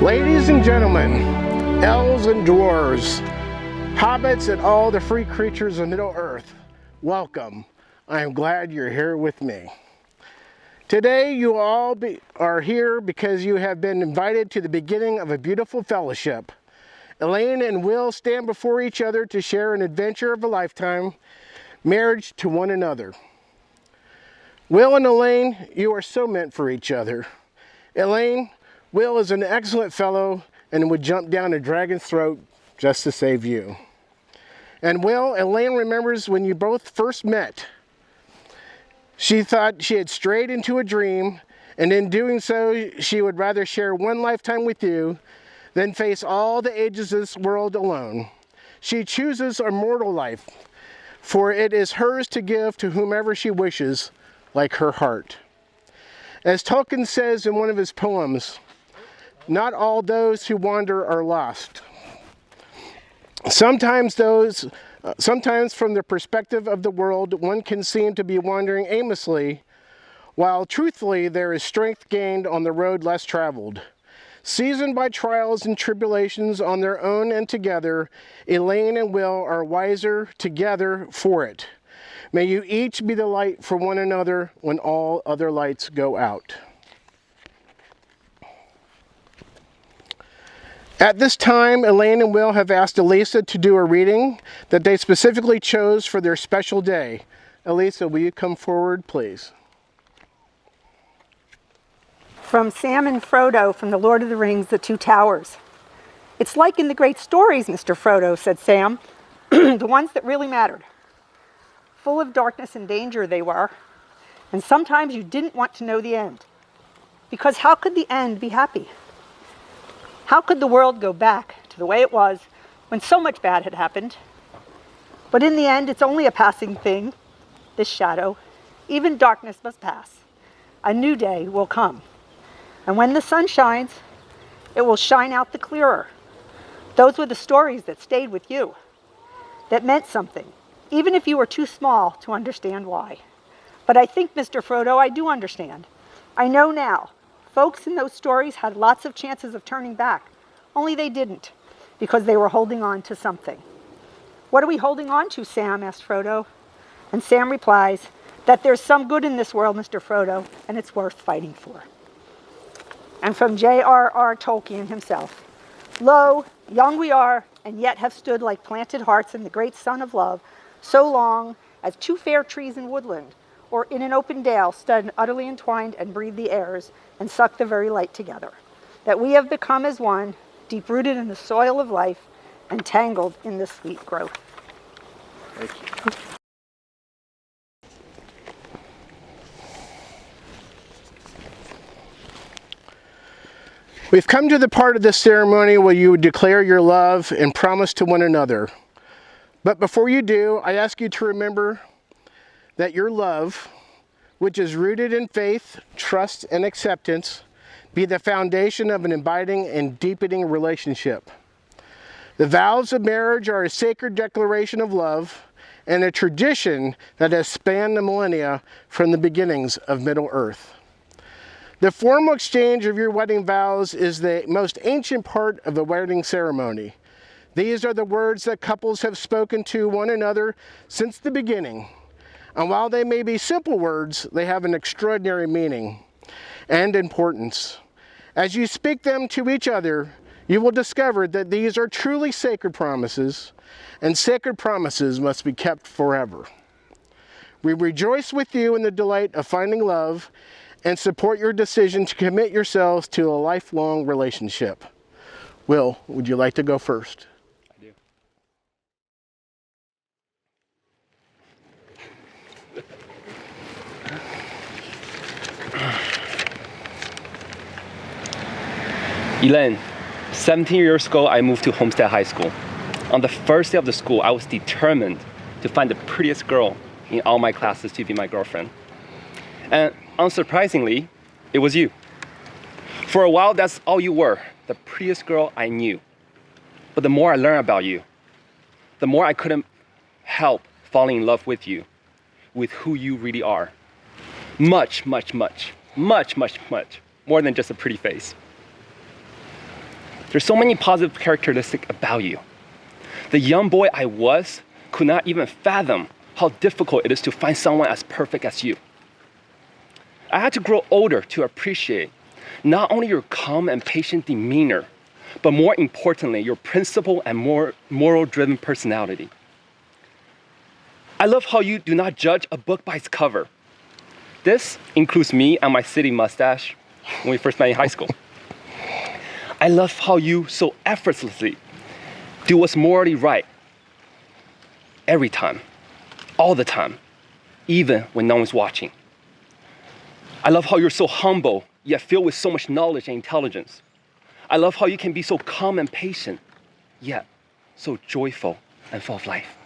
Ladies and gentlemen, elves and dwarves, hobbits and all the free creatures of Middle-earth, welcome. I am glad you're here with me. Today you all are here because you have been invited to the beginning of a beautiful fellowship. Elaine and Will stand before each other to share an adventure of a lifetime, marriage to one another. Will and Elaine, you are so meant for each other. Elaine, Will is an excellent fellow and would jump down a dragon's throat just to save you. And Will, Elaine remembers when you both first met. She thought she had strayed into a dream, and in doing so, she would rather share one lifetime with you than face all the ages of this world alone. She chooses a mortal life, for it is hers to give to whomever she wishes, like her heart. As Tolkien says in one of his poems, not all those who wander are lost. Sometimes from the perspective of the world, one can seem to be wandering aimlessly, while truthfully there is strength gained on the road less traveled. Seasoned by trials and tribulations on their own and together, Elaine and Will are wiser together for it. May you each be the light for one another when all other lights go out. At this time, Elaine and Will have asked Elisa to do a reading that they specifically chose for their special day. Elisa, will you come forward, please? From Sam and Frodo from The Lord of the Rings, The Two Towers. It's like in the great stories, Mr. Frodo, said Sam, the ones that really mattered. Full of darkness and danger they were, and sometimes you didn't want to know the end. Because how could the end be happy? How could the world go back to the way it was when so much bad had happened? But in the end, it's only a passing thing, this shadow. Even darkness must pass. A new day will come. And when the sun shines, it will shine out the clearer. Those were the stories that stayed with you, that meant something, even if you were too small to understand why. But I think, Mr. Frodo, I do understand. I know now. Folks in those stories had lots of chances of turning back, only they didn't, because they were holding on to something. What are we holding on to, Sam? Asked Frodo. And Sam replies, that there's some good in this world, Mr. Frodo, and it's worth fighting for. And from J.R.R. Tolkien himself, lo, young we are, and yet have stood like planted hearts in the great sun of love, so long as two fair trees in woodland, or in an open dale, stood utterly entwined and breathe the airs, and suck the very light together, that we have become as one, deep-rooted in the soil of life, and tangled in the sweet growth. Thank you. We've come to the part of this ceremony where you declare your love and promise to one another. But before you do, I ask you to remember that your love, which is rooted in faith, trust, and acceptance, be the foundation of an abiding and deepening relationship. The vows of marriage are a sacred declaration of love and a tradition that has spanned the millennia from the beginnings of Middle-earth. The formal exchange of your wedding vows is the most ancient part of the wedding ceremony. These are the words that couples have spoken to one another since the beginning. And while they may be simple words, they have an extraordinary meaning and importance. As you speak them to each other, you will discover that these are truly sacred promises, and sacred promises must be kept forever. We rejoice with you in the delight of finding love and support your decision to commit yourselves to a lifelong relationship. Will, would you like to go first? Elaine, 17 years ago, I moved to Homestead High School. On the first day of the school, I was determined to find the prettiest girl in all my classes to be my girlfriend. And unsurprisingly, it was you. For a while, that's all you were, the prettiest girl I knew. But the more I learned about you, the more I couldn't help falling in love with you, with who you really are. Much, much, much, much, much, much more than just a pretty face. There's so many positive characteristics about you. The young boy I was could not even fathom how difficult it is to find someone as perfect as you. I had to grow older to appreciate not only your calm and patient demeanor, but more importantly, your principled and more moral-driven personality. I love how you do not judge a book by its cover. This includes me and my city mustache when we first met in high school. I love how you so effortlessly do what's morally right every time, all the time, even when no one's watching. I love how you're so humble, yet filled with so much knowledge and intelligence. I love how you can be so calm and patient, yet so joyful and full of life.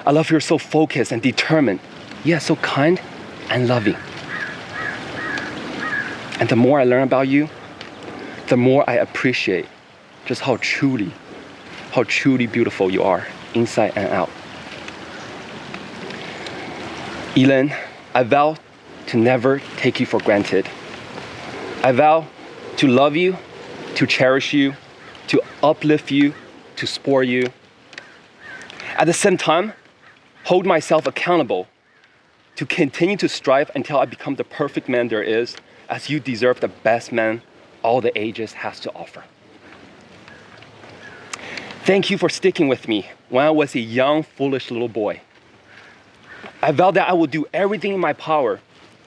I love you're so focused and determined, yet so kind and loving. And the more I learn about you, the more I appreciate just how truly beautiful you are, inside and out. Elin, I vow to never take you for granted. I vow to love you, to cherish you, to uplift you, to support you. At the same time, hold myself accountable to continue to strive until I become the perfect man there is, as you deserve the best man all the ages has to offer. Thank you for sticking with me when I was a young, foolish little boy. I vow that I will do everything in my power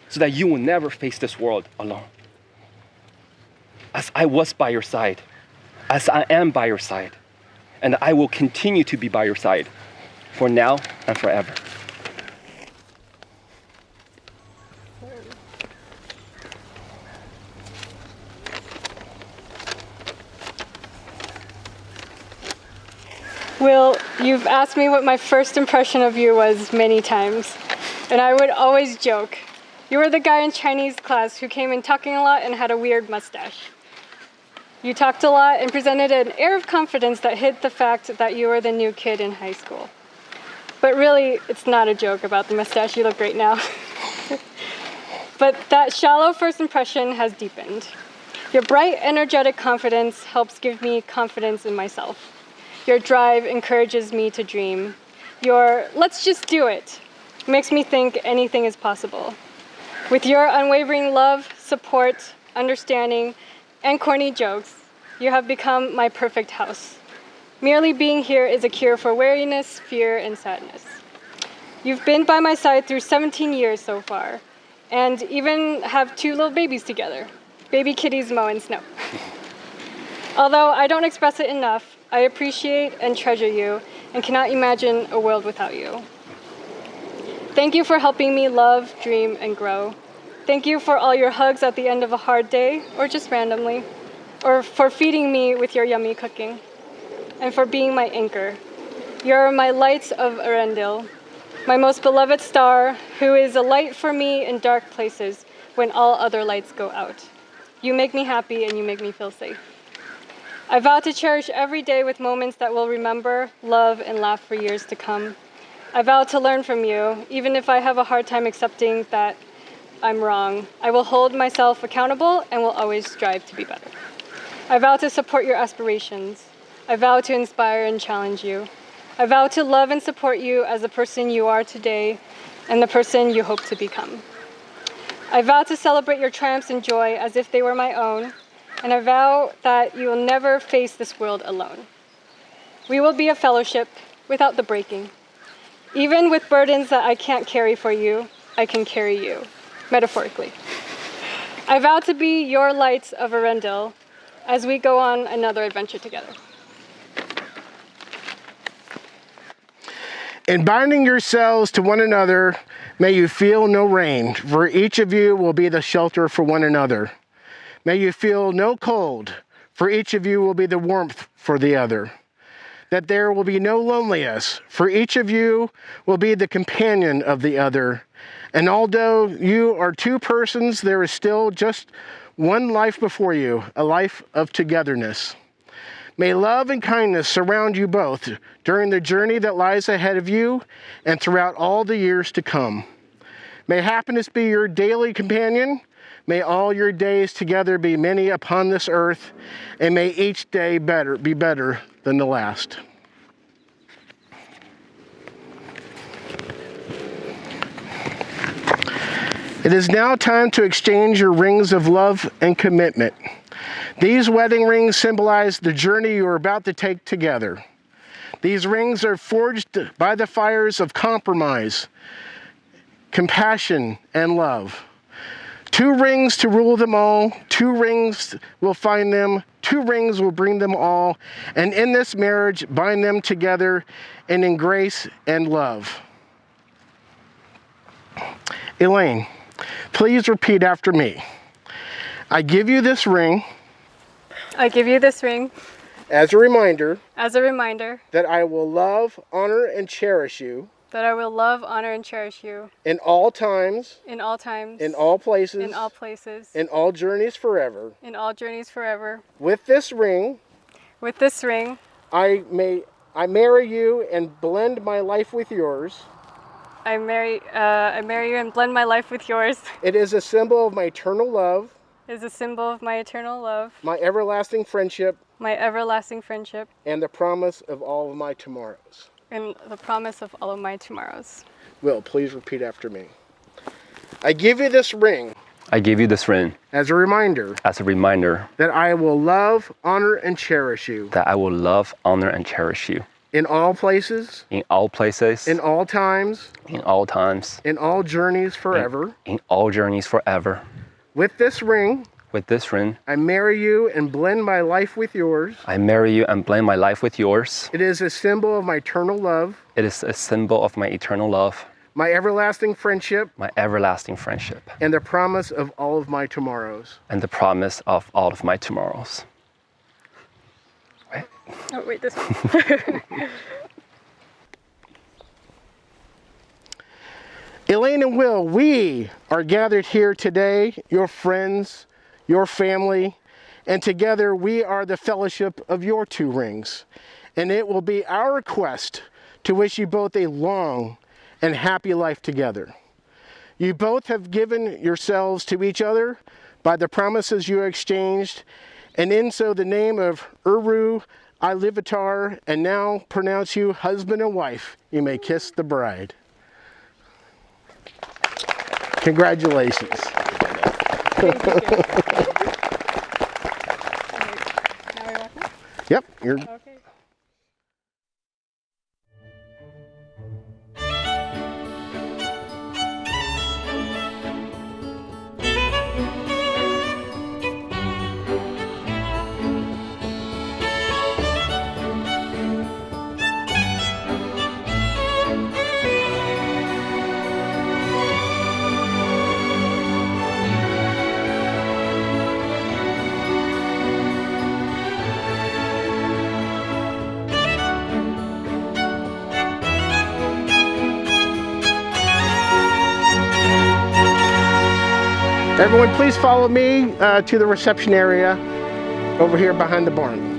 so that you will never face this world alone. As I was by your side, as I am by your side, and I will continue to be by your side for now and forever. Will, you've asked me what my first impression of you was many times, and I would always joke. You were the guy in Chinese class who came in talking a lot and had a weird mustache. You talked a lot and presented an air of confidence that hid the fact that you were the new kid in high school. But really, it's not a joke about the mustache. You look great now. But that shallow first impression has deepened. Your bright, energetic confidence helps give me confidence in myself. Your drive encourages me to dream. Your "let's just do it" makes me think anything is possible. With your unwavering love, support, understanding, and corny jokes, you have become my perfect house. Merely being here is a cure for weariness, fear, and sadness. You've been by my side through 17 years so far, and even have 2 little babies together, baby kitties Mo and Snow. Although I don't express it enough, I appreciate and treasure you and cannot imagine a world without you. Thank you for helping me love, dream, and grow. Thank you for all your hugs at the end of a hard day, or just randomly, or for feeding me with your yummy cooking, and for being my anchor. You're my light of Arendelle, my most beloved star, who is a light for me in dark places when all other lights go out. You make me happy and you make me feel safe. I vow to cherish every day with moments that we'll remember, love, and laugh for years to come. I vow to learn from you, even if I have a hard time accepting that I'm wrong. I will hold myself accountable and will always strive to be better. I vow to support your aspirations. I vow to inspire and challenge you. I vow to love and support you as the person you are today and the person you hope to become. I vow to celebrate your triumphs and joy as if they were my own, and I vow that you will never face this world alone. We will be a fellowship without the breaking. Even with burdens that I can't carry for you, I can carry you, metaphorically. I vow to be your light of Arendelle as we go on another adventure together. In binding yourselves to one another, may you feel no rain, for each of you will be the shelter for one another. May you feel no cold, for each of you will be the warmth for the other. That there will be no loneliness, for each of you will be the companion of the other. And although you are 2 persons, there is still just one life before you, a life of togetherness. May love and kindness surround you both during the journey that lies ahead of you and throughout all the years to come. May happiness be your daily companion. May all your days together be many upon this earth, and may each day be better than the last. It is now time to exchange your rings of love and commitment. These wedding rings symbolize the journey you are about to take together. These rings are forged by the fires of compromise, compassion, and love. 2 rings to rule them all, 2 rings will find them, 2 rings will bring them all, and in this marriage bind them together and in grace and love. Elaine, please repeat after me. I give you this ring. I give you this ring As a reminder. as a reminder That I will love, honor, and cherish you. that I will love, honor, and cherish you In all times. in all times, In all places. in all places, In all journeys forever. in all journeys forever. With this ring. With this ring, I marry you and blend my life with yours. I marry you and blend my life with yours. It is a symbol of my eternal love. It is a symbol of my eternal love, My everlasting friendship. my everlasting friendship, And the promise of all of my tomorrows. and the promise of all of my tomorrows. Will, please repeat after me. I give you this ring. I give you this ring As a reminder. as a reminder That I will love, honor, and cherish you. that I will love, honor, and cherish you In all places. in all places, In all times. in all times, In all journeys forever. in all journeys forever. With this ring. With this ring, I marry you and blend my life with yours. I marry you and blend my life with yours. It is a symbol of my eternal love. It is a symbol of my eternal love, My everlasting friendship. my everlasting friendship, And the promise of all of my tomorrows. and the promise of all of my tomorrows. Wait. Oh, wait, this one. Elaine and Will, we are gathered here today, your friends, your family, and together we are the fellowship of your 2 rings. And it will be our quest to wish you both a long and happy life together. You both have given yourselves to each other by the promises you exchanged, and in so the name of Uru, LOTR, and now pronounce you husband and wife, you may kiss the bride. Congratulations. Thank you. Now we walk now? Yep, you're Okay. Everyone, please follow me to the reception area over here behind the barn.